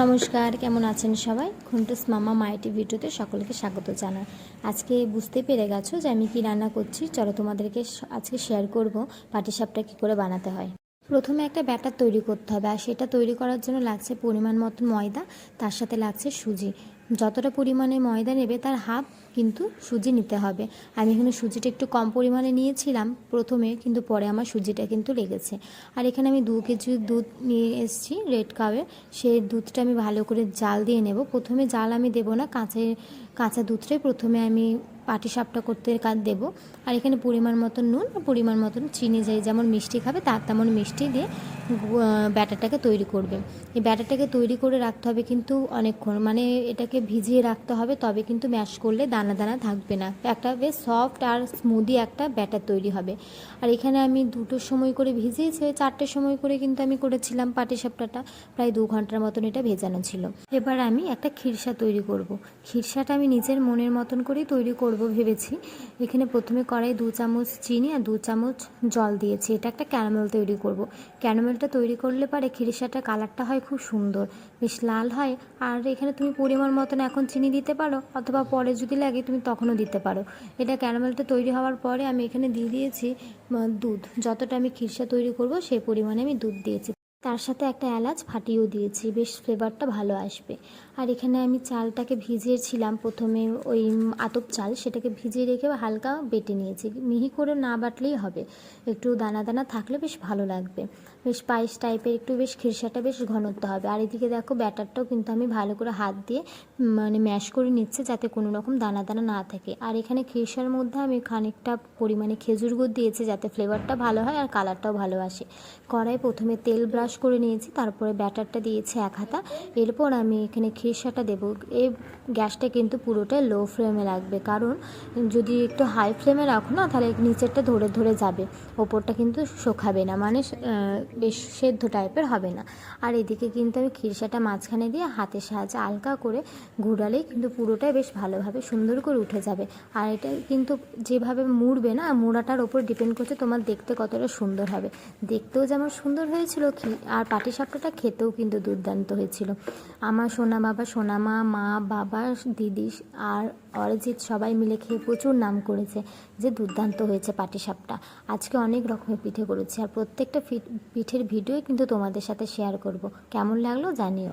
নমস্কার, কেমন আছেন সবাই? খুন্টুস মামা মাইটি ভিডিওতে সকলকে স্বাগত জানাই। আজকে বুঝতে পেরে গেছো যে আমি কি রান্না করছি। চলো তোমাদেরকে আজকে শেয়ার করব পাটিসাপটা কী করে বানাতে হয়। প্রথমে একটা ব্যাটার তৈরি করতে হবে, আর সেটা তৈরি করার জন্য লাগছে পরিমাণ মতো ময়দা, তার সাথে লাগছে সুজি। যতটা পরিমাণে ময়দা নেবে তার হাফ কিন্তু সুজি নিতে হবে। আমি এখানে সুজিটা একটু কম পরিমাণে নিয়েছিলাম প্রথমে, কিন্তু পরে আমার সুজিটা কিন্তু লেগেছে। আর এখানে আমি 2 কেজি দুধ নিয়ে এসেছি রেড কাউয়ের। সেই দুধটা আমি ভালো করে জাল দিয়ে নেব। প্রথমে জাল আমি দেবো না, কাঁচা দুধটাই প্রথমে আমি পাটিসাপটা করতে দেবো। আর এখানে পরিমাণ মতন নুন আর পরিমাণ মতন চিনি, যেমন মিষ্টি খাবে তার তেমন মিষ্টি দিয়ে ব্যাটারটাকে তৈরি করবে। এই ব্যাটারটাকে তৈরি করে রাখতে হবে কিন্তু অনেকক্ষণ, মানে এটাকে ভিজিয়ে রাখতে হবে, তবে কিন্তু ম্যাশ করলে দানা দানা থাকবে না, একটা বেশ সফট আর স্মুদি একটা ব্যাটার তৈরি হবে। আর এখানে আমি 2টোর সময় করে ভিজিয়েছি, 4টের সময় করে কিন্তু আমি করেছিলাম পাটিসাপটাটা। প্রায় 2 ঘন্টার মতন এটা ভেজানো ছিল। এবার আমি একটা খিরসা তৈরি করব। খিরসাটা আমি নিজের মনের মতন করেই তৈরি করব ভেবেছি। এখানে প্রথমে কড়াই 2 চামচ চিনি আর 2 চামচ জল দিয়েছি। এটা একটা ক্যারামেল তৈরি করব। ক্যারামেলটা তৈরি করলে পারে খিরসাটার কালারটা হয় খুব সুন্দর, বেশ লাল হয়। আর এখানে তুমি পরিমাণ মতন এখন চিনি দিতে পারো, অথবা পরে যদি লাগে তুমি তখনও দিতে পারো। এটা ক্যারামেলটা তৈরি হওয়ার পরে আমি এখানে দিয়ে দিয়েছি দুধ। যতটা আমি খিরসা তৈরি করব সেই পরিমাণে আমি দুধ দিয়েছি। তার সাথে একটা এলাচ ফাটিয়েও দিয়েছি, বেশ ফ্লেভারটা ভালো আসবে। আর এখানে আমি চালটাকে ভিজিয়েছিলাম প্রথমে, ওই আতপ চাল, সেটাকে ভিজিয়ে রেখে হালকা বেটে নিয়েছি। মিহি করে না বাটলেই হবে, একটু দানা দানা থাকলে বেশ ভালো লাগবে। বেশ পায়েস টাইপের একটু, বেশ খিরসাটা বেশ ঘনত্ব হবে। আর এদিকে দেখো ব্যাটারটাও কিন্তু আমি ভালো করে হাত দিয়ে মানে ম্যাশ করে নিচ্ছে, যাতে কোনো রকম দানা দানা না থাকে। আর এখানে খিরসার মধ্যে আমি খানিকটা পরিমাণে খেজুর গুড় দিয়েছি, যাতে ফ্লেভারটা ভালো হয় আর কালারটাও ভালো আসে। কড়াই প্রথমে তেল ব্রাশ করে নিয়েছি, তারপরে ব্যাটারটা দিয়েছি 1 হাতা। এরপর আমি এখানে খিরসাটা দেবো। এই গ্যাসটা কিন্তু পুরোটাই লো ফ্লেমে রাখবে, কারণ যদি একটু হাই ফ্লেমে রাখো না, তাহলে নিচেরটা ধরে ধরে যাবে, ওপরটা কিন্তু শুকাবে না, মানে বেশ সেদ্ধ টাইপের হবে না। আর এদিকে কিন্তু আমি খিরসাটা মাঝখানে দিয়ে হাতের সাহায্যে হালকা করে ঘুরালেই কিন্তু পুরোটাই বেশ ভালোভাবে সুন্দর করে উঠে যাবে। আর এটা কিন্তু যেভাবে মুড়বে না, মুড়াটার ওপর ডিপেন্ড করছে তোমার দেখতে কতটা সুন্দর হবে। দেখতেও যেমন সুন্দর হয়েছিল, আর পাটিসাপটাটা খেতেও কিন্তু দুর্দান্ত হয়েছিল। আমার সোনা বাবা, সোনা মা, মা, বাবা, দিদি আর অরিজিৎ সবাই মিলে খেয়ে প্রচুর নাম করেছে যে দুর্দান্ত হয়েছে পাটিসাপটা। আজকে অনেক রকমের পিঠে করেছি, আর প্রত্যেকটা পিঠের ভিডিও কিন্তু তোমাদের সাথে শেয়ার করব। কেমন লাগলো জানিও।